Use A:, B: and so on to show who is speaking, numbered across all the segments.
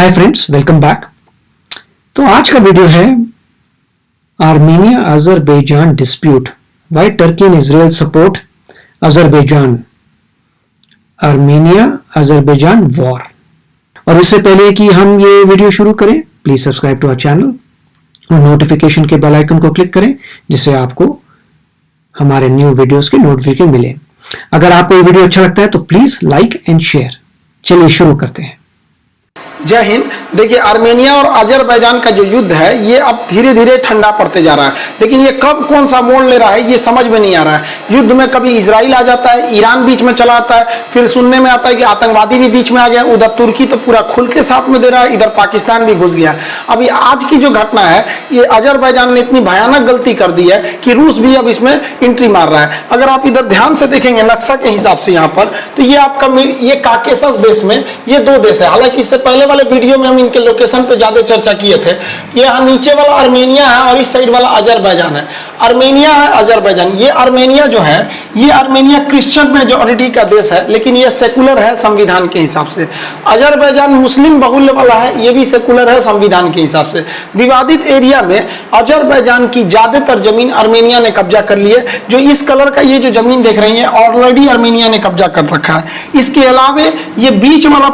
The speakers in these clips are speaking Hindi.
A: Hi friends, welcome back. तो आज का वीडियो है Armenia Azerbaijan dispute, why Turkey and Israel support Azerbaijan, Armenia Azerbaijan war. और इससे पहले कि हम ये वीडियो शुरू करें, please subscribe to our channel और नोटिफिकेशन के बेल आइकन को क्लिक करें जिससे आपको हमारे न्यू वीडियोस के नोटिफिकेशन मिले। अगर आपको ये वीडियो अच्छा लगता है तो प्लीज लाइक एंड शेयर। चलिए शुरू करते हैं।
B: जय हिंद। देखिए, आर्मेनिया और अजरबैजान का जो युद्ध है ये अब धीरे धीरे ठंडा पड़ते जा रहा है, लेकिन ये कब कौन सा मोड़ ले रहा है ये समझ में नहीं आ रहा है। युद्ध में कभी इजराइल आ जाता है, ईरान बीच में चला आता है, फिर सुनने में आता है कि आतंकवादी भी बीच में आ गया। उधर तुर्की तो पूरा खुल के साथ में दे रहा है, इधर पाकिस्तान भी घुस गया। अभी आज की जो घटना है, ये अजरबैजान ने इतनी भयानक गलती कर दी है कि रूस भी अब इसमें एंट्री मार रहा है। अगर आप इधर ध्यान से देखेंगे नक्शा के हिसाब से यहाँ पर, तो ये आपका ये काकेशस देश में ये दो देश है। हालांकि इससे पहले वाले वीडियो में हम इनके लोकेशन पे ज्यादा चर्चा किए थे। ये नीचे वाला आर्मेनिया है और इस साइड वाला अजरबैजान है। आर्मेनिया है अजरबैजान। ये आर्मेनिया जो है, ये आर्मेनिया क्रिश्चियन मेजॉरिटी का देश है, लेकिन ये सेकुलर है संविधान के हिसाब से। अजरबैजान मुस्लिम बहुल्य वाला है, ये भी सेकुलर है संविधान के हिसाब से। विवादित एरिया में अजरबैजान की ज्यादातर जमीन आर्मेनिया ने कब्जा कर ली है। जो इस कलर का ये जो जमीन देख रही है ऑलरेडी आर्मेनिया ने कब्जा कर रखा है। इसके अलावा ये बीच वाला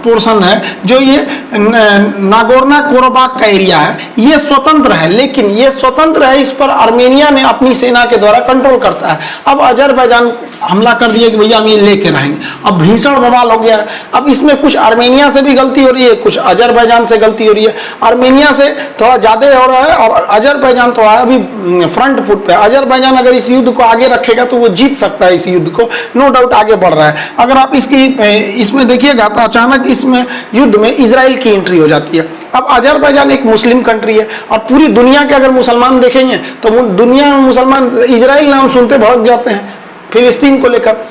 B: पोर्शन है जो ये नागोर्नो कराबाख का एरिया है, ये स्वतंत्र है, लेकिन ये स्वतंत्र है, इस पर आर्मेनिया ने अपनी सेना के द्वारा कंट्रोल करता है। अब अजरबैजान हमला कर दिया कि भैया हम ये लेके रहेंगे। अब भीषण बवाल हो गया। अब इसमें कुछ आर्मेनिया से भी गलती हो रही है, कुछ अजरबैजान से गलती हो रही है। आर्मेनिया से थोड़ा ज्यादा हो रहा है और अजरबैजान थोड़ा अभी फ्रंट फुट पे। अजरबैजान अगर इस युद्ध को आगे रखेगा तो वो जीत सकता है इस युद्ध को, नो डाउट आगे बढ़ रहा है। अगर आप इसमें देखिएगा तो अचानक इसमें युद्ध में इजराइल की एंट्री हो जाती है। अब अजरबैजान एक मुस्लिम कंट्री है और पूरी दुनिया के अगर मुसलमान देखेंगे तो दुनिया में मुसलमान इजराइल नाम सुनते भाग जाते हैं फिलिस्तीन को लेकर।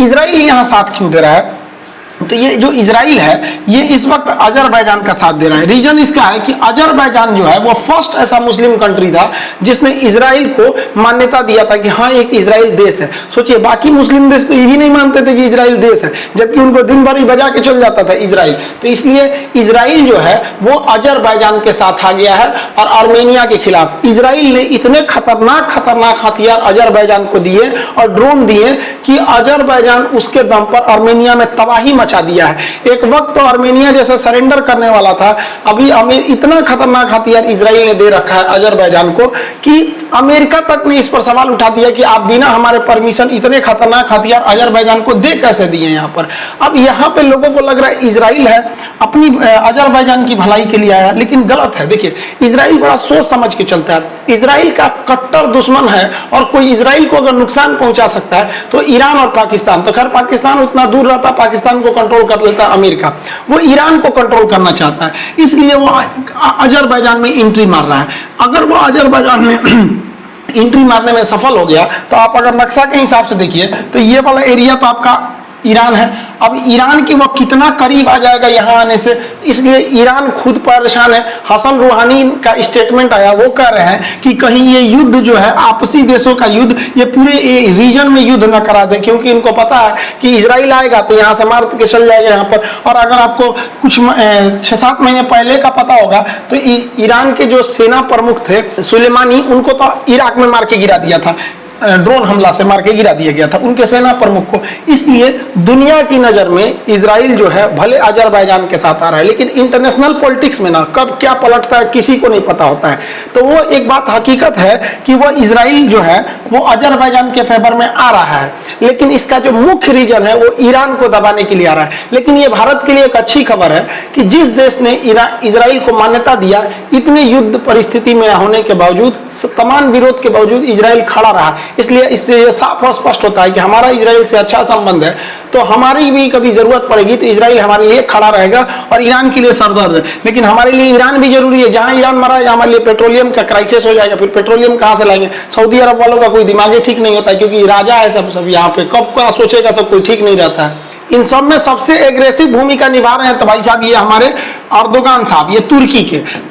B: इजराइल यहाँ साथ क्यों दे रहा है? तो ये जो इजराइल है ये इस वक्त अजरबैजान का साथ दे रहा है। रीजन इसका है कि अजरबैजान जो है वो फर्स्ट ऐसा मुस्लिम कंट्री था जिसने इजराइल को मान्यता दिया था कि हाँ एक इजराइल देश है। सोचिए, बाकी मुस्लिम देश तो ये भी नहीं मानते थे कि इजराइल देश है, जबकि उनको दिन भर ही बजा के चल जाता था इजराइल। तो इसलिए इजराइल जो है वो अजरबैजान के साथ आ गया है और आर्मेनिया के खिलाफ। इजराइल ने इतने खतरनाक हथियार अजरबैजान को दिए और ड्रोन दिए कि अजरबैजान उसके दम पर आर्मेनिया में तबाही मचा दिया है। एक वक्त तो आर्मेनिया जैसे सरेंडर करने वाला था, अभी इतना खतरनाक हथियार इजराइल ने दे रखा है अजरबैजान को कि अमेरिका तक ने इस पर सवाल उठा दिया कि आप बिना हमारे परमिशन इतने खतरनाक हथियार अजरबैजान को दे कैसे दिए यहाँ पर। अब यहाँ पे लोगों को लग रहा है इजराइल है अपनी अजरबैजान की भलाई के लिए आया, लेकिन गलत है। देखिए, इजराइल बड़ा सोच समझ के चलता है। इजराइल का कट्टर दुश्मन है और कोई इजराइल को अगर नुकसान पहुंचा सकता है तो ईरान और पाकिस्तान। तो खैर पाकिस्तान उतना दूर रहता, पाकिस्तान को कंट्रोल कर लेता है अमेरिका, वो ईरान को कंट्रोल करना चाहता है, इसलिए वो अजरबैजान में एंट्री मार रहा है। अगर वो अजरबैजान में एंट्री मारने में सफल हो गया तो आप अगर नक्शा के हिसाब से देखिए तो ये वाला एरिया तो आपका ईरान है। अब ईरान की वो कितना करीब आ जाएगा यहाँ आने से, इसलिए ईरान खुद परेशान है। हसन रूहानी का स्टेटमेंट आया, वो कह रहे हैं कि कहीं ये युद्ध जो है आपसी देशों का युद्ध ये पूरे रीजन में युद्ध न करा दे, क्योंकि इनको पता है कि इजराइल आएगा तो यहाँ से मार के चल जाएगा यहाँ पर। और अगर आपको कुछ 6-7 महीने पहले का पता होगा तो ईरान के जो सेना प्रमुख थे सुलेमानी, उनको तो इराक में मार के गिरा दिया था, ड्रोन हमला से मार के गिरा दिया गया था उनके सेना प्रमुख को। इसलिए दुनिया की नजर में इजराइल जो है भले अजरबैजान के साथ आ रहा है, लेकिन इंटरनेशनल पॉलिटिक्स में ना कब क्या पलटता है किसी को नहीं पता होता है। तो वो एक बात हकीकत है कि वो इजराइल जो है वो अजरबैजान के फेवर में आ रहा है, लेकिन इसका जो मुख्य रीजन है वो ईरान को दबाने के लिए आ रहा है। लेकिन ये भारत के लिए एक अच्छी खबर है कि जिस देश ने इजराइल को मान्यता दिया, इतने युद्ध परिस्थिति में होने के बावजूद, तमाम विरोध के बावजूद इजराइल खड़ा रहा। इसलिए इससे ये साफ और स्पष्ट होता है कि हमारा इजराइल से अच्छा संबंध है, तो हमारी भी कभी जरूरत पड़ेगी तो इजराइल हमारे लिए खड़ा रहेगा और ईरान के लिए सरदर्द है। लेकिन हमारे लिए ईरान भी जरूरी है। जहां ईरान मरा हमारे लिए पेट्रोलियम का क्राइसिस हो जाएगा, फिर पेट्रोलियम कहां से लाएंगे? सऊदी अरब वालों का कोई दिमाग ही ठीक नहीं होता है, क्योंकि राजा है सब यहाँ पे, कब क्या सोचेगा सब कोई ठीक नहीं रहता है। इन सब में सबसे एग्रेसिव भूमिका निभा रहे हैं तो भाई साहब ये हमारे अर्दोगान साहब, ये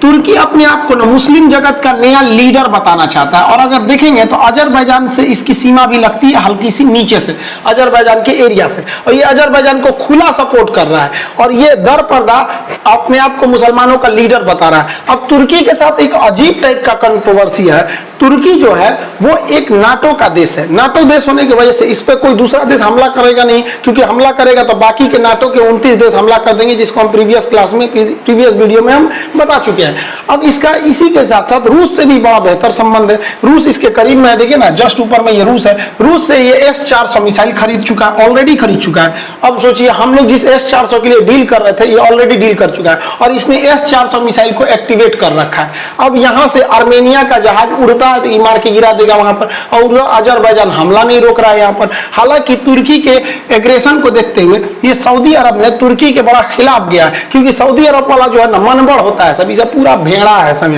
B: तुर्की अपने आप को ना मुस्लिम जगत का नया लीडर बताना चाहता है। और अगर देखेंगे तो अजरबैजान से इसकी सीमा भी लगती है हल्की सी नीचे से, अजरबैजान के एरिया से, और ये अजरबैजान को खुला सपोर्ट कर रहा है और ये दर पर्दा अपने आप को मुसलमानों का लीडर बता रहा है। अब तुर्की के साथ एक अजीब टाइप का कंट्रोवर्सी है। तुर्की जो है वो एक नाटो का देश है। नाटो देश होने की वजह से इस पे कोई दूसरा देश हमला करेगा नहीं, क्योंकि हमला करेगा तो बाकी के नाटो के 29 देश हमला कर देंगे, जिसको हम प्रीवियस वीडियो में हम बता चुके हैं। अब इसका इसी के साथ साथ रूस से भी बड़ा बेहतर संबंध है। रूस इसके करीब में है, देखिए ना, जस्ट ऊपर में ये रूस है। रूस से ये S-400 मिसाइल खरीद चुका है, ऑलरेडी खरीद चुका है। अब सोचिए हम लोग जिस S-400 के लिए डील कर रहे थे, ये ऑलरेडी डील कर चुका है और इसने S-400 मिसाइल को एक्टिवेट कर रखा है। अब यहां से आर्मेनिया का जहाज उड़ता है तो मार के गिरा देगा वहां पर, और अजरबैजान हमला नहीं रोक रहा है यहाँ पर। हालांकि तुर्की के एग्रेशन को देखते हुए ये सऊदी अरब ने तुर्की के बड़ा खिलाफ गया है, क्योंकि सऊदी अरब वाला जो है ना मनबड़ होता है, सभी से पूरा भेड़ा है सब।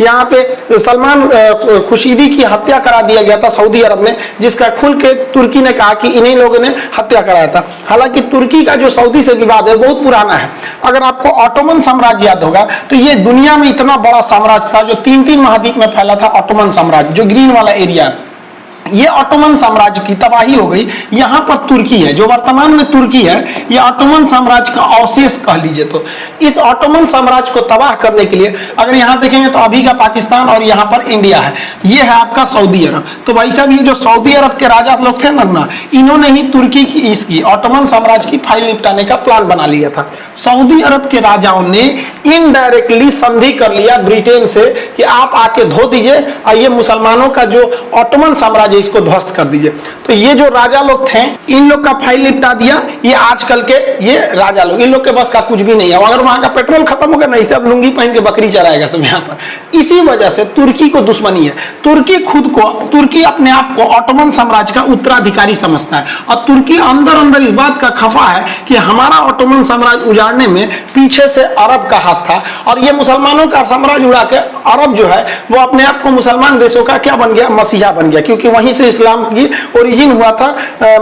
B: यहाँ पे सलमान खुशीदी की हत्या करा दिया गया था सऊदी अरब ने, जिसका खुल के तुर्की ने कहा कि इन्हीं लोगों ने हत्या कराया था। हालांकि तुर्की का जो सऊदी से विवाद है बहुत पुराना है। अगर आपको ऑटोमन साम्राज्य याद होगा तो ये दुनिया में इतना बड़ा साम्राज्य था जो 3 महाद्वीप में फैला था। ऑटोमन साम्राज्य जो ग्रीन वाला एरिया, ये ऑटोमन साम्राज्य की तबाही हो गई। यहां पर तुर्की है, जो वर्तमान में तुर्की है, ये ऑटोमन साम्राज्य का अवशेष कह लीजिए। तो इस ऑटोमन साम्राज्य को तबाह करने के लिए अगर यहां देखेंगे तो अभी का पाकिस्तान और यहां पर इंडिया है, ये है आपका सऊदी अरब। तो भाई साहब ये जो सऊदी अरब के राजा लोग थे ना, इन्होंने ही तुर्की की इसकी ऑटोमन साम्राज्य की फाइल निपटाने का प्लान बना लिया था। सऊदी अरब के राजाओं ने इनडायरेक्टली संधि कर लिया ब्रिटेन से कि आप आके धो दीजिए और ये मुसलमानों का जो ऑटोमन साम्राज्य इसको ध्वस्त कर दीजिए। तो ये जो राजा लोग थे, इन लोग का फाइल निपटा दिया। ये आजकल के ये राजा लोग, इन लोग के बस का कुछ भी नहीं है। अगर वहां का पेट्रोल खत्म हो गया नहीं, सब लुंगी पहन के बकरी चराएगा सब यहाँ पर। इसी वजह से तुर्की को दुश्मनी है। तुर्की अपने आप को ऑटोमन साम्राज्य का उत्तराधिकारी समझता है और तुर्की अंदर अंदर इस बात का खफा है कि हमारा ऑटोमन साम्राज्य उजाड़ने में पीछे से अरब का हाथ था और ये मुसलमानों का साम्राज्य उड़ा के अरब जो है वो अपने आप को मुसलमान देशों का क्या बन गया, मसीहा बन गया, क्योंकि वहीं से इस्लाम की ओरिजिन हुआ था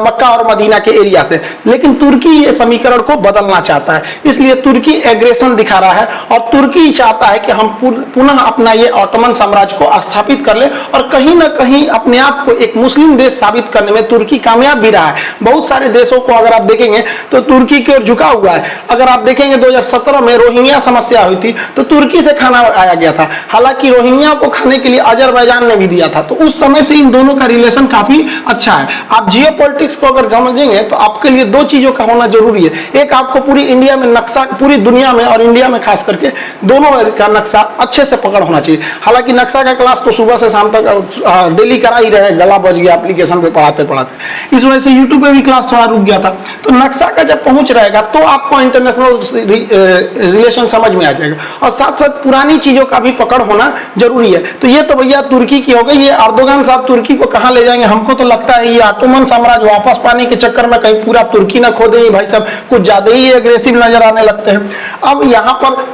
B: मक्का और मदीना के एरिया से। लेकिन तुर्की ये समीकरण को बदलना चाहता है, इसलिए तुर्की एग्रेशन दिखा रहा है और तुर्की चाहता है कि हम पुनः अपना ये ऑटोमन साम्राज्य को स्थापित कर ले और कहीं ना कहीं अपने आप को एक मुस्लिम देश साबित करने में तुर्की कामयाब भी रहा है। बहुत सारे देशों को अगर आप देखेंगे तो तुर्की की ओर झुका हुआ है। अगर आप देखेंगे 2017 में रोहिंग्या समस्या हुई थी तो तुर्की से खाना आया गया था। हालांकि रोहिंग्या को खाने के लिए अजरबैजान ने भी दिया था। तो उस समय से इन दोनों का रिलेशन काफी अच्छा है। आप जियोपॉलिटिक्स को अगर समझेंगे तो आपके लिए 2 चीजों का होना जरूरी है। एक, आपको पूरी इंडिया में नक्शा, पूरी दुनिया में और इंडिया में खास करके दोनों का नक्शा अच्छे से पकड़ होना चाहिए। हालांकि नक्शा का क्लास तो सुबह से शाम तक डेली करा ही रहे, गला बज गया एप्लीकेशन पे पढ़ाते पढ़ाते, इस वजह से यूट्यूब पे भी क्लास थोड़ा रुक गया था। तो नक्शा का जब पहुंच रहेगा तो आपको इंटरनेशनल रिलेशन समझ में आ जाएगा और साथ साथ पुरानी चीजों का भी पकड़ होना जरूरी है। तो ये तो भैया तुर्की की हो गई। ये अर्दोगान साहब तुर्की को कहां ले जाएंगे, हमको तो लगता है ये ऑटोमन साम्राज्य वापस पाने के चक्कर में कहीं पूरा तुर्की ना खो देंगे। भाई साहब कुछ ज्यादा ही एग्रेसिव नजर आने लगते हैं। अब यहां पर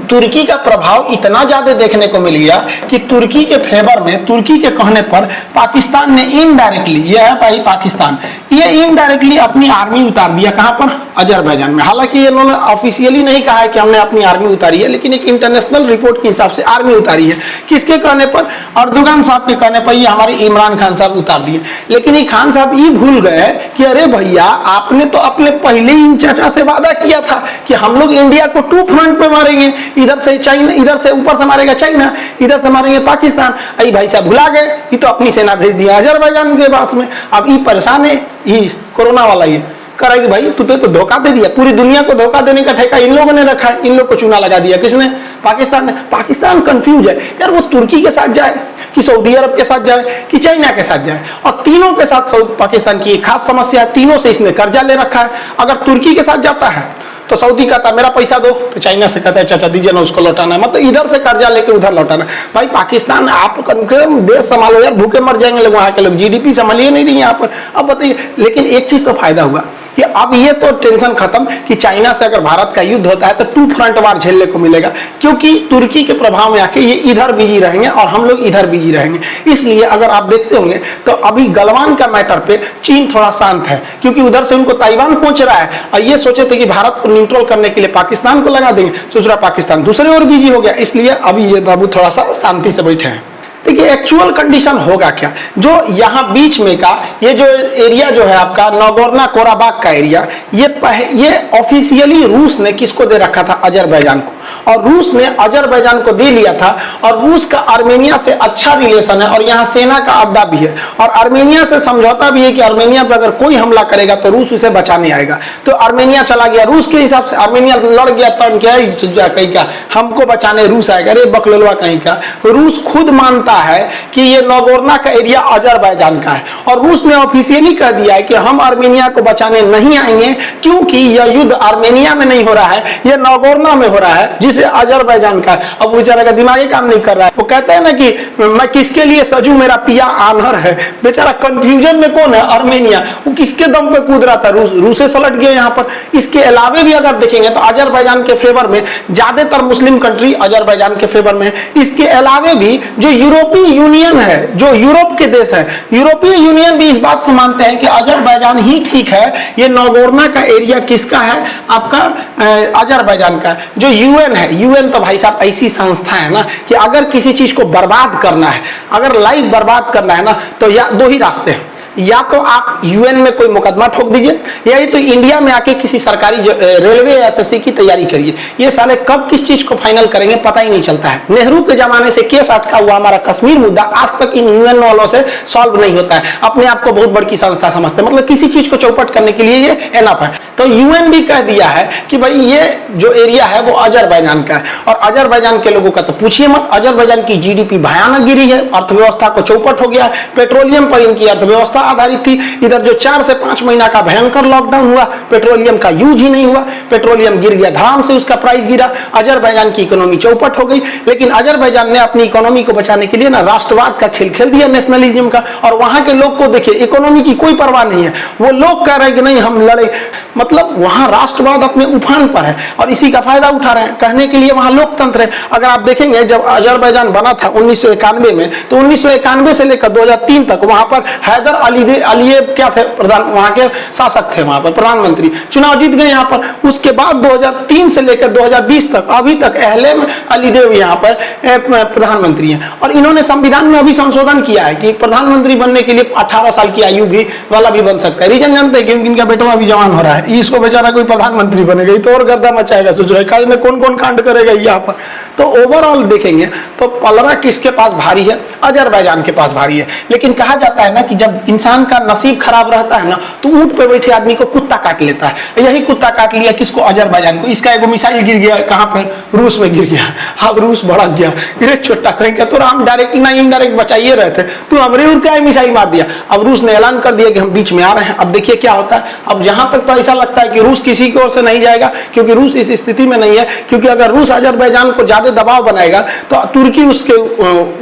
B: तुर्की का प्रभाव इतना ज्यादा देखने को मिल गया कि तुर्की के फेवर में, तुर्की के कहने पर पाकिस्तान ने इनडायरेक्टली, ये है भाई पाकिस्तान, ये इनडायरेक्टली अपनी आर्मी उतार दिया। कहां पर? अजरबैजान में। हालांकि ये इन्होंने ऑफिशियली नहीं कहा है कि हमने अपनी आर्मी उतारी है, लेकिन एक इंटरनेशनल रिपोर्ट के हिसाब से आर्मी उतारी है। किसके कहने पर? अर्दोगान साहब के कहने पर ये हमारे इमरान खान साहब उतार दिए। लेकिन ये खान साहब ये भूल गए कि अरे भैया आपने तो अपने पहले ही इन चाचा से वादा किया था कि हम लोग इंडिया को 2 फ्रंट पे मारेंगे, इधर से चाइना, इधर से ऊपर से मारेगा चाइना, इधर से मारेंगे पाकिस्तान। अरे भाई साहब भुला गए, ये तो अपनी सेना भेज दिया अजरबैजान के पास में। अब ये परेशान है, ये कोरोना वाला ये करेगी भाई, तूने तो धोखा दे दिया। पूरी दुनिया को धोखा देने का ठेका इन लोगों ने रखा है, इन लोग को चूना लगा दिया। किसने? पाकिस्तान ने। पाकिस्तान कंफ्यूज है यार, वो तुर्की के साथ जाए कि सऊदी अरब के साथ जाए कि चाइना के साथ जाए। और तीनों के साथ पाकिस्तान की एक खास समस्या है, तीनों से इसने कर्जा ले रखा है। अगर तुर्की के साथ जाता है तो सऊदी कहता मेरा पैसा दो, तो चाइना से कहता है चाचा दीजिए ना, उसको लौटाना है। मतलब इधर से कर्जा लेके उधर लौटाना। भाई पाकिस्तान आप देश संभालो यार, भूखे मर जाएंगे लोग, वहां के लोग। GDP संभालिए नहीं रही यहाँ पर। अब बताइए, लेकिन एक चीज तो फायदा हुआ, कि अब ये तो टेंशन खत्म कि चाइना से अगर भारत का युद्ध होता है तो 2 फ्रंट वार झेलने को मिलेगा, क्योंकि तुर्की के प्रभाव में आके ये इधर बिजी रहेंगे और हम लोग इधर बिजी रहेंगे। इसलिए अगर आप देखते होंगे तो अभी गलवान का मैटर पे चीन थोड़ा शांत है, क्योंकि उधर से उनको ताइवान पहुंच रहा है और ये सोचे थे कि भारत को न्यूट्रल करने के लिए पाकिस्तान को लगा देंगे, सोच रहा पाकिस्तान दूसरे ओर बिजी हो गया, इसलिए अभी ये बाबू थोड़ा सा शांति से बैठे हैं। देखिए एक्चुअल कंडीशन होगा क्या, जो यहाँ बीच में का ये जो एरिया जो है आपका नागोर्नो कराबाख का एरिया, ये ऑफिशियली रूस ने किसको दे रखा था, अजरबैजान को, और रूस ने अजरबैजान को दे लिया था। और रूस का आर्मेनिया से अच्छा रिलेशन है और यहाँ सेना का अड्डा भी है और आर्मेनिया से समझौता भी है कि आर्मेनिया पर अगर कोई हमला करेगा तो रूस उसे बचाने आएगा। तो आर्मेनिया चला गया रूस के हिसाब से, आर्मेनिया लड़ गया तो कहीं का हमको बचाने रूस आएगा, अरे बकलोलवा कहीं का। रूस खुद मानता है कि ये नागोर्नो का एरिया अजरबैजान का है और रूस ने ऑफिशियली कह दिया है कि हम आर्मेनिया को बचाने नहीं आएंगे, क्योंकि यह युद्ध आर्मेनिया में नहीं हो रहा है, यह नागोर्नो में हो रहा है जिसे अजरबैजान का। अब बेचारा का दिमागी काम नहीं कर रहा है, वो कहता है ना कि मैं किसके लिए सजू, मेरा पिया आन्हर है। बेचारा कंफ्यूजन में कौन है, आर्मेनिया, वो किसके दम पे कूद रहा था, रूस से सलट गया यहाँ पर। इसके अलावे भी अगर देखेंगे तो अजरबैजान के फेवर में ज्यादातर मुस्लिम कंट्री अजरबैजान के फेवर में। इसके अलावे भी जो यूरोपीय यूनियन है, जो यूरोप के देश है, यूरोपीय यूनियन भी इस बात को मानते हैं कि अजरबैजान ही ठीक है, ये नागोर्नो का एरिया किसका है, आपका अजरबैजान का। जो यूएन है, यूएन तो भाई साहब ऐसी संस्था है ना कि अगर किसी चीज को बर्बाद करना है, अगर लाइफ बर्बाद करना है ना, तो या दो ही रास्ते हैं, या तो आप यूएन में कोई मुकदमा ठोक दीजिए, या तो इंडिया में आके किसी सरकारी रेलवे एसएससी की तैयारी करिए। ये साले कब किस चीज को फाइनल करेंगे पता ही नहीं चलता है। नेहरू के जमाने से केस अटका हुआ हमारा कश्मीर मुद्दा आज तक इन यूएन वालों से सॉल्व नहीं होता है। अपने आप को बहुत बड़ी संस्था समझते हैं, मतलब किसी चीज को चौपट करने के लिए ये एनफ है। तो यूएन भी कह दिया है कि भाई ये जो एरिया है वो अजरबैजान का है, और अजरबैजान के लोगों का तो पूछिए मत। अजरबैजान की जीडीपी भयानक गिरी है, अर्थव्यवस्था को चौपट हो गया, पेट्रोलियम पर इनकी अर्थव्यवस्था आधारित थी। इधर जो 4 से 5 महीना का भयंकर लॉकडाउन हुआ, पेट्रोलियम का यूज ही नहीं हुआ, पेट्रोलियम गिर गया, धड़ाम से उसका प्राइस गिरा, अजरबैजान की इकोनॉमी चौपट हो गई। लेकिन अजरबैजान ने अपनी इकोनॉमी को बचाने के लिए ना राष्ट्रवाद का खेल खेल दिया, नेशनलिज्म का। और वहां के लोग को देखिए, इकोनॉमी की कोई परवाह नहीं है, वो लोग कह रहे हैं कि नहीं हम लड़े, मतलब वहां राष्ट्रवाद अपने उफान पर है और इसी का फायदा उठा रहे हैं। कहने के लिए वहां लोकतंत्र है। अगर आप देखेंगे जब अजरबैजान बना था 1991 में, तो 1991 से लेकर 2003 तक वहां पर हैदर अलीयेव क्या थे, प्रधान वहां के शासक थे, वहां पर प्रधानमंत्री, चुनाव जीत गए यहाँ पर। उसके बाद 2003 से लेकर 2020 तक अभी तक अहलेम अलीदेव यहाँ पर प्रधानमंत्री हैं। और इन्होंने संविधान में अभी संशोधन किया है कि प्रधानमंत्री बनने के लिए 18 साल की आयु भी वाला भी बन सकता है। रीजन जानते हैं क्योंकि इनका बेटा अभी जवान हो रहा है, इसको बेचारा कोई प्रधानमंत्री बनेगा तो और गर्दा मचाएगा, सोच रहे काल में कौन कौन कांड करेगा यहाँ पर। तो ओवरऑल देखेंगे तो पलड़ा किसके पास भारी है, अजरबैजान के पास भारी है। लेकिन कहा जाता है ना कि जब इंसान का नसीब खराब रहता है ना तो ऊंट पे बैठे आदमी को कुत्ता काट लेता है। यही कुत्ता काट लिया किसको, अजरबैजान को। इसका एगो मिसाइल गिर गया कहां पर, रूस में गिर गया। अब रूस भड़क गया, फिर छोटा कहेंगे तो हम डायरेक्ट ना इनडायरेक्ट बचाइए रहे थे, तो हमरे उनका मिसाइल मार दिया। अब रूस ने ऐलान कर दिया कि हम बीच में आ रहे हैं। अब देखिए क्या होता है। अब जहां तक तो ऐसा लगता है कि रूस किसी की ओर से नहीं जाएगा, क्योंकि रूस इस स्थिति में नहीं है, क्योंकि अगर रूस अजरबैजान को ज्यादा दबाव बनाएगा तो तुर्की उसके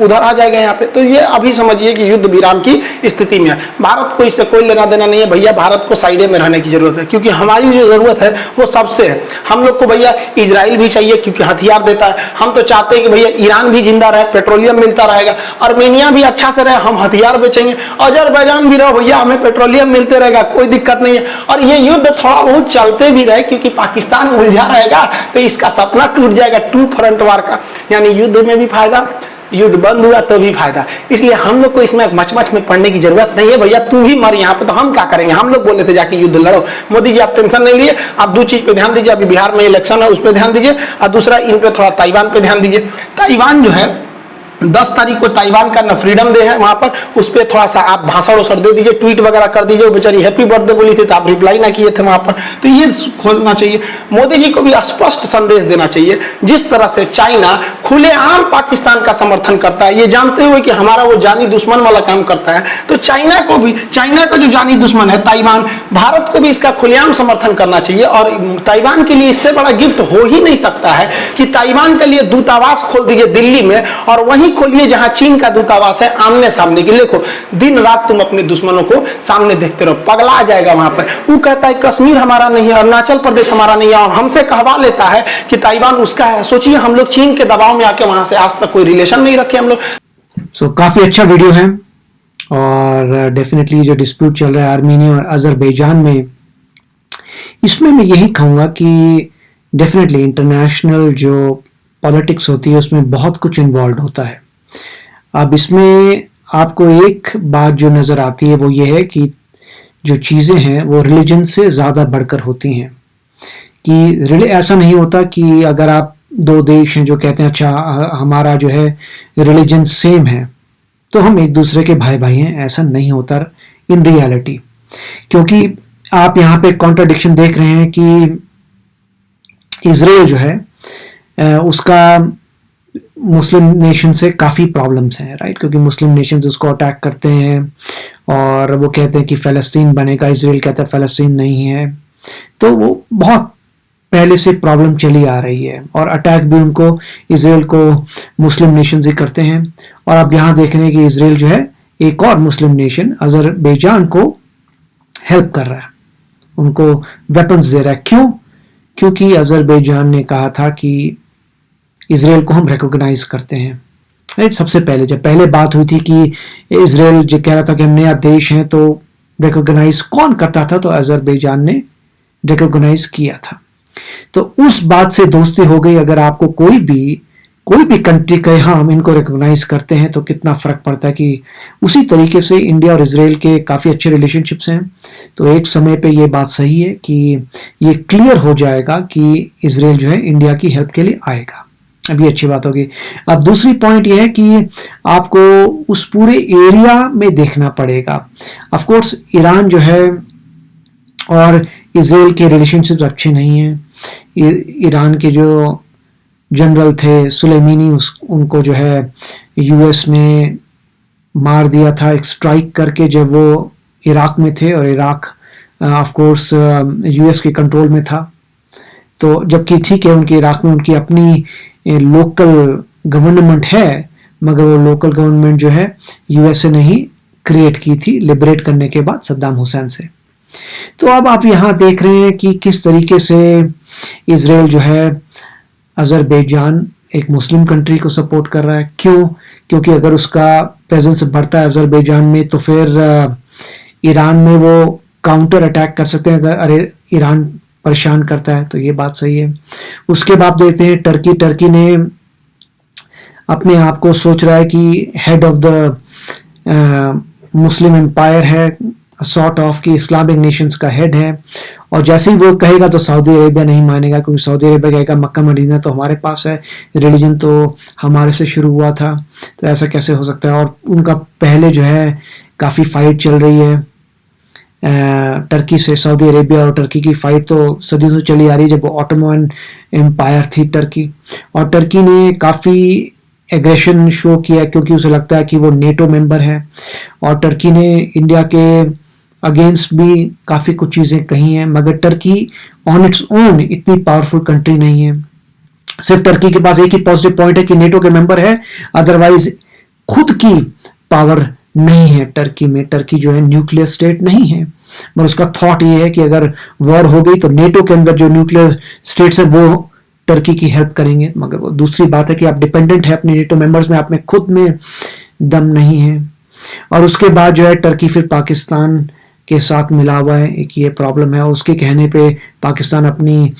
B: उधर आ जाएगा यहाँ पे। तो ये अभी समझिए कि युद्ध विराम की स्थिति में है। भारत को इससे कोई लेना देना नहीं है भैया, भारत को साइडे में रहने की जरूरत है, क्योंकि हमारी जो जरूरत है वो सबसे है। हम लोग को भैया इजराइल भी चाहिए क्योंकि हथियार देता है। हम तो चाहते हैं कि भैया ईरान भी जिंदा रहे, पेट्रोलियम मिलता रहेगा, आर्मेनिया भी अच्छा से रहे, हम हथियार बेचेंगे, अजरबैजान भी रहो भैया, हमें पेट्रोलियम मिलते रहेगा, कोई दिक्कत नहीं है। और ये युद्ध थोड़ा बहुत चलते भी रहे, क्योंकि पाकिस्तान उलझा रहेगा तो इसका सपना टूट जाएगा 2 फ्रंट वार का, यानी युद्ध में भी फायदा, युद्ध बंद हुआ तो भी फायदा। इसलिए हम लोग को इसमें मच में पड़ने की जरूरत नहीं है भैया। तू भी मर यहाँ पे तो हम क्या करेंगे, हम लोग बोले थे जाके युद्ध लड़ो। मोदी जी आप टेंशन नहीं लिए, आप 2 चीज पे ध्यान दीजिए, अभी बिहार में इलेक्शन है उस पर ध्यान दीजिए, और दूसरा इन पे थोड़ा ताइवान पे ध्यान दीजिए। ताइवान जो है 10 तारीख को ताइवान का ना फ्रीडम डे है, वहां पर उस पर थोड़ा सा आप भाषण उषण दे दीजिए, ट्वीट वगैरह कर दीजिए। वो बेचारी हैप्पी बर्थडे बोली थी तो आप रिप्लाई ना किए थे वहां पर, तो ये खोलना चाहिए। मोदी जी को भी स्पष्ट संदेश देना चाहिए। जिस तरह से चाइना खुलेआम पाकिस्तान का समर्थन करता है, ये जानते हुए कि हमारा वो जानी दुश्मन वाला काम करता है, तो चाइना को भी, चाइना का जो जानी दुश्मन है ताइवान, भारत को भी इसका खुलेआम समर्थन करना चाहिए। और ताइवान के लिए इससे बड़ा गिफ्ट हो ही नहीं सकता है कि ताइवान के लिए दूतावास खोल दीजिए दिल्ली में, और वहीं वहीं खोलिए जहां चीन का दूतावास है, आमने सामने की। देखो दिन रात तुम अपने दुश्मनों को सामने देखते रहो, पगला आ जाएगा वहां पर। वो कहता है कश्मीर हमारा नहीं है, अरुणाचल प्रदेश हमारा नहीं है, और हमसे कहवा लेता है कि ताइवान उसका है। सोचिए हम लोग चीन के दबाव में आके वहां से आज तक कोई रिलेशन नहीं रखे हम लोग।
A: सो काफी अच्छा वीडियो है, और डेफिनेटली जो डिस्प्यूट चल रहा है आर्मीनिया और अजरबैजान में, इसमें मैं यही कहूँगा कि डेफिनेटली इंटरनेशनल जो पॉलिटिक्स होती है उसमें बहुत कुछ इन्वॉल्व होता है। अब इसमें आपको एक बात जो नज़र आती है वो ये है कि जो चीज़ें हैं वो रिलीजन से ज़्यादा बढ़कर होती हैं। कि ऐसा नहीं होता कि अगर आप दो देश हैं जो कहते हैं अच्छा हमारा जो है रिलीजन सेम है तो हम एक दूसरे के भाई भाई हैं, ऐसा नहीं होता इन रियलिटी। क्योंकि आप यहाँ पे कॉन्ट्राडिक्शन देख रहे हैं कि इजराइल जो है उसका मुस्लिम नेशन से काफ़ी प्रॉब्लम्स हैं, राइट? क्योंकि मुस्लिम नेशंस उसको अटैक करते हैं और वो कहते हैं कि फ़लस्तीन बनेगा, इजराइल कहता है फ़लस्तीन नहीं है। तो वो बहुत पहले से प्रॉब्लम चली आ रही है, और अटैक भी उनको इजराइल को मुस्लिम नेशंस ही करते हैं। और अब यहाँ देख रहे हैं कि इजराइल जो है एक और मुस्लिम नेशन अजरबैजान को हेल्प कर रहा है, उनको वेपन्स दे रहा है। क्यों? क्योंकि अजरबैजान ने कहा था कि इजराइल को हम रिकॉग्नाइज करते हैं, राइट? सबसे पहले जब पहले बात हुई थी कि इजराइल जो कह रहा था कि हम नया देश हैं, तो रिकॉग्नाइज कौन करता था? तो अजरबैजान ने रिकॉग्नाइज किया था। तो उस बात से दोस्ती हो गई। अगर आपको कोई भी कंट्री कहे हाँ हम इनको रिकॉग्नाइज करते हैं तो कितना फर्क पड़ता है। कि उसी तरीके से इंडिया और इजराइल के काफ़ी अच्छे रिलेशनशिप्स हैं। तो एक समय पे ये बात सही है कि ये क्लियर हो जाएगा कि इजराइल जो है इंडिया की हेल्प के लिए आएगा। अब ये अच्छी बात होगी। अब दूसरी पॉइंट ये है कि आपको उस पूरे एरिया में देखना पड़ेगा। ऑफ कोर्स ईरान जो है और इजराइल के रिलेशनशिप्स अच्छे नहीं हैं। ईरान के जो जनरल थे सुलेमानी, उनको जो है यूएस ने मार दिया था एक स्ट्राइक करके जब वो इराक में थे, और इराक ऑफ कोर्स यूएस के कंट्रोल में था। तो जबकि ठीक है उनके इराक में उनकी अपनी लोकल गवर्नमेंट है, मगर वो लोकल गवर्नमेंट जो है यूएसए ने ही क्रिएट की थी लिबरेट करने के बाद सद्दाम हुसैन से। तो अब आप यहाँ देख रहे हैं कि किस तरीके से इजराइल जो है अजरबैजान एक मुस्लिम कंट्री को सपोर्ट कर रहा है। क्यों? क्योंकि अगर उसका प्रेजेंस बढ़ता है अजरबैजान में तो फिर ईरान में वो काउंटर अटैक कर सकते हैं अगर ईरान परेशान करता है। तो ये बात सही है। उसके बाद देखते हैं टर्की ने अपने आप को सोच रहा है कि head of the Muslim empire है, सॉर्ट ऑफ की इस्लामिक नेशंस का हेड है। और जैसे ही वो कहेगा तो सऊदी अरेबिया नहीं मानेगा, क्योंकि सऊदी अरेबिया कहेगा मक्का मदीना तो हमारे पास है, रिलीजन तो हमारे से शुरू हुआ था, तो ऐसा कैसे हो सकता है। और उनका पहले जो है काफ़ी फाइट चल रही है टर्की से। सऊदी अरेबिया और टर्की की फाइट तो सदियों से चली आ रही है, जब वो ऑटोमन एम्पायर थी टर्की। और टर्की ने काफ़ी एग्रेशन शो किया क्योंकि उसे लगता है कि वो नेटो मेंबर है, और टर्की ने इंडिया के अगेंस्ट भी काफ़ी कुछ चीज़ें कही हैं। मगर टर्की ऑन इट्स ओन इतनी पावरफुल कंट्री नहीं है। सिर्फ टर्की के पास एक ही पॉजिटिव पॉइंट है कि नेटो के मेंबर है, अदरवाइज खुद की पावर नहीं है टर्की में। टर्की जो है न्यूक्लियर स्टेट नहीं है, मगर उसका थॉट ये है कि अगर वॉर हो गई तो नेटो के अंदर जो न्यूक्लियर स्टेट्स है वो टर्की की हेल्प करेंगे। मगर वो दूसरी बात है कि आप डिपेंडेंट है अपने नेटो मेंबर्स में, आप में खुद में दम नहीं है। और उसके बाद जो है टर्की फिर पाकिस्तान के साथ मिला हुआ है, एक ये प्रॉब्लम है। उसके कहने पे पाकिस्तान अपनी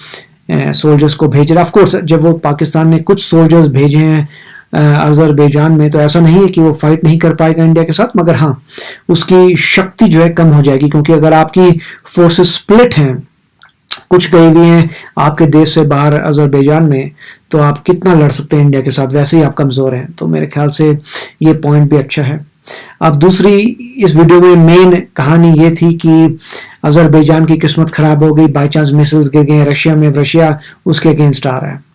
A: सोल्जर्स को भेज रहा है। ऑफ कोर्स जब वो पाकिस्तान ने कुछ सोल्जर्स भेजे हैं अजरबैजान में, तो ऐसा नहीं है कि वो फाइट नहीं कर पाएगा इंडिया के साथ, मगर हाँ उसकी शक्ति जो है कम हो जाएगी। क्योंकि अगर आपकी फोर्सेस स्प्लिट हैं, कुछ गए हुए हैं आपके देश से बाहर अजरबैजान में, तो आप कितना लड़ सकते हैं इंडिया के साथ, वैसे ही आप कमज़ोर हैं। तो मेरे ख्याल से ये पॉइंट भी अच्छा है। अब दूसरी इस वीडियो में मेन कहानी ये थी कि अजरबैजान की किस्मत खराब हो गई, बाई चांस मिसाइल्स गिर गए रशिया में, रशिया उसके अगेंस्ट आ रहा है।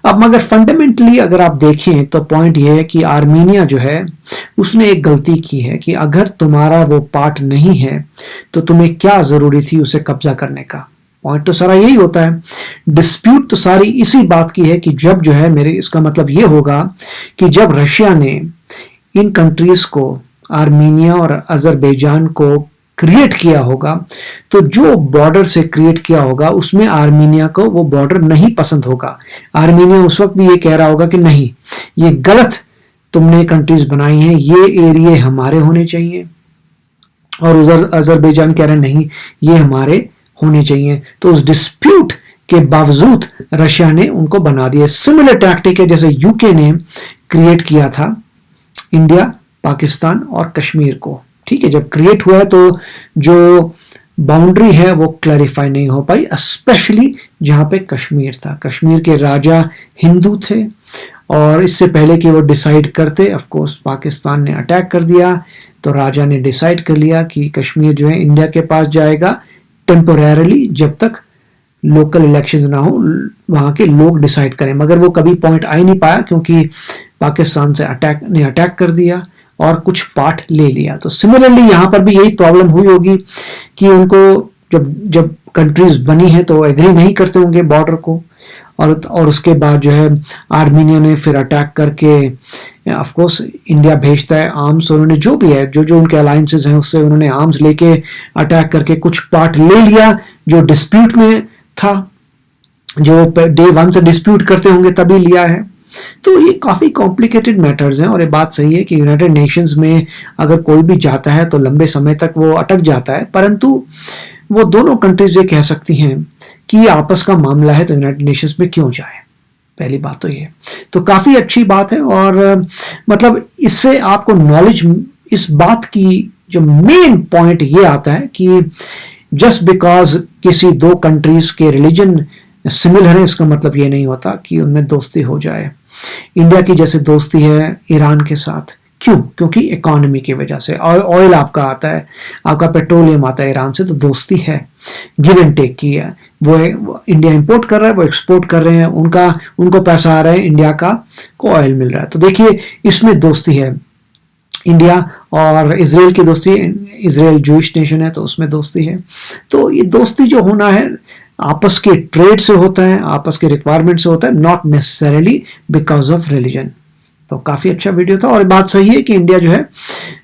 A: अब मगर फंडामेंटली अगर आप देखें तो पॉइंट ये है कि आर्मीनिया जो है उसने एक गलती की है कि अगर तुम्हारा वो पार्ट नहीं है तो तुम्हें क्या ज़रूरी थी उसे कब्जा करने का। पॉइंट तो सारा यही होता है। डिस्प्यूट तो सारी इसी बात की है कि जब जो है मेरे इसका मतलब ये होगा कि जब रशिया ने इन कंट्रीज को, आर्मीनिया और अजरबैजान को क्रिएट किया होगा, तो जो बॉर्डर से क्रिएट किया होगा उसमें आर्मीनिया को वो बॉर्डर नहीं पसंद होगा। आर्मीनिया उस वक्त भी ये कह रहा होगा कि नहीं, ये गलत तुमने कंट्रीज बनाई हैं, ये एरिया हमारे होने चाहिए, और उधर अजरबैजान कह रहे नहीं, ये हमारे होने चाहिए। तो उस डिस्प्यूट के बावजूद रशिया ने उनको बना दिया। सिमिलर टैक्टिक है जैसे यूके ने क्रिएट किया था इंडिया, पाकिस्तान और कश्मीर को। ठीक है, जब क्रिएट हुआ है तो जो बाउंड्री है वो क्लैरिफाई नहीं हो पाई, स्पेशली जहां पे कश्मीर था। कश्मीर के राजा हिंदू थे और इससे पहले कि वो डिसाइड करते, ऑफ कोर्स पाकिस्तान ने अटैक कर दिया, तो राजा ने डिसाइड कर लिया कि कश्मीर जो है इंडिया के पास जाएगा टेम्पोरेरली, जब तक लोकल इलेक्शंस ना हो, वहां के लोग डिसाइड करें। मगर वो कभी पॉइंट आ ही नहीं पाया क्योंकि पाकिस्तान से अटैक कर दिया और कुछ पार्ट ले लिया। तो सिमिलरली यहाँ पर भी यही प्रॉब्लम हुई होगी कि उनको जब कंट्रीज बनी है तो एग्री नहीं करते होंगे बॉर्डर को, और उसके बाद जो है आर्मीनिया ने फिर अटैक करके, ऑफ कोर्स इंडिया भेजता है आर्म्स, उन्होंने जो भी है, जो उनके अलायंसेस हैं उससे उन्होंने आर्म्स लेके अटैक करके कुछ पार्ट ले लिया जो डिस्प्यूट में था, जो डे 1 से डिस्प्यूट करते होंगे तभी लिया है। तो ये काफी कॉम्प्लिकेटेड मैटर्स हैं, और ये बात सही है कि यूनाइटेड नेशंस में अगर कोई भी जाता है तो लंबे समय तक वो अटक जाता है, परंतु वो दोनों कंट्रीज ये कह सकती हैं कि ये आपस का मामला है तो यूनाइटेड नेशंस में क्यों जाए। पहली बात तो ये तो काफी अच्छी बात है, और मतलब इससे आपको नॉलेज, इस बात की जो मेन पॉइंट ये आता है कि जस्ट बिकॉज किसी दो कंट्रीज के रिलीजन सिमिलर है, इसका मतलब ये नहीं होता कि उनमें दोस्ती हो जाए। इंडिया की जैसे दोस्ती है ईरान के साथ, क्यों? क्योंकि इकोनॉमी की वजह से, और ऑयल आपका आता है, आपका पेट्रोलियम आता है ईरान से, तो दोस्ती है, गिव एंड टेक की है। वो इंडिया इंपोर्ट कर रहा है, वो एक्सपोर्ट कर रहे हैं, उनको पैसा आ रहा है, इंडिया को ऑयल मिल रहा है। तो देखिए इसमें दोस्ती है। इंडिया और इजराइल की दोस्ती, इजराइल जूइश नेशन है तो उसमें दोस्ती है। तो ये दोस्ती जो होना है आपस के ट्रेड से होता है, आपस के रिक्वायरमेंट से होता है, not necessarily because of religion. तो काफ़ी अच्छा वीडियो था, और बात सही है कि इंडिया जो है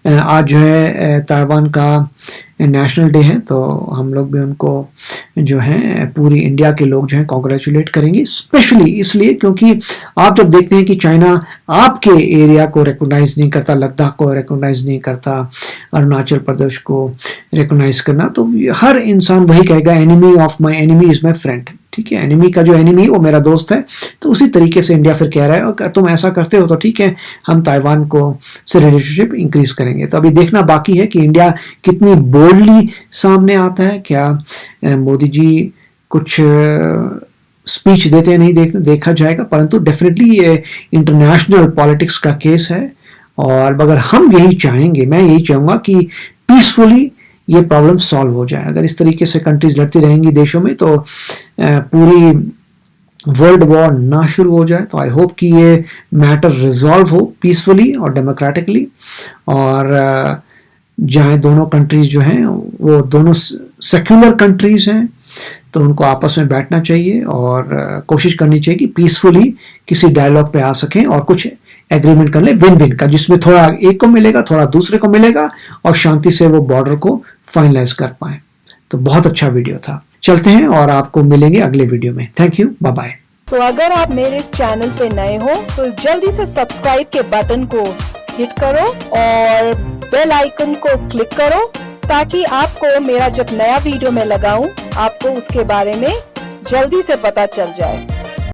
A: आज जो है ताइवान का नेशनल डे है, तो हम लोग भी उनको जो है पूरी इंडिया के लोग जो हैं कॉन्ग्रेचुलेट करेंगे, स्पेशली इसलिए क्योंकि आप जब देखते हैं कि चाइना आपके एरिया को रिकॉग्नाइज नहीं करता, लद्दाख को रिकॉग्नाइज नहीं करता, अरुणाचल प्रदेश को रिकॉग्नाइज करना, तो हर इंसान वही कहेगा enemy of my enemy is my friend. ठीक है, एनिमी का जो एनिमी वो मेरा दोस्त है। तो उसी तरीके से इंडिया फिर कह रहा है अगर तुम ऐसा करते हो तो ठीक है, हम ताइवान को से रिलेशनशिप इंक्रीज करेंगे। तो अभी देखना बाकी है कि इंडिया कितनी बोल्डली सामने आता है। क्या मोदी जी कुछ स्पीच देते हैं, नहीं देखा जाएगा, परंतु डेफिनेटली ये इंटरनेशनल पॉलिटिक्स का केस है, और अगर हम यही चाहेंगे, मैं यही चाहूँगा कि पीसफुली ये प्रॉब्लम सॉल्व हो जाए। अगर इस तरीके से कंट्रीज लड़ती रहेंगी देशों में तो पूरी वर्ल्ड वॉर ना शुरू हो जाए। तो आई होप कि ये मैटर रिजॉल्व हो पीसफुली और डेमोक्रेटिकली, और जहाँ दोनों कंट्रीज जो हैं वो दोनों सेक्युलर कंट्रीज हैं, तो उनको आपस में बैठना चाहिए और कोशिश करनी चाहिए कि पीसफुली किसी डायलॉग पे आ सकें और कुछ एग्रीमेंट कर ले विन विन का, जिसमें थोड़ा एक को मिलेगा, थोड़ा दूसरे को मिलेगा, और शांति से वो बॉर्डर को फाइनलाइज कर पाए। तो बहुत अच्छा वीडियो था। चलते हैं और आपको मिलेंगे अगले वीडियो में। Thank you, bye bye.
C: तो अगर आप मेरे इस चैनल पे नए हो तो जल्दी से सब्सक्राइब के बटन को हिट करो और बेल आइकन को क्लिक करो, ताकि आपको मेरा जब नया वीडियो मैं लगाऊं आपको उसके बारे में जल्दी से पता चल जाए।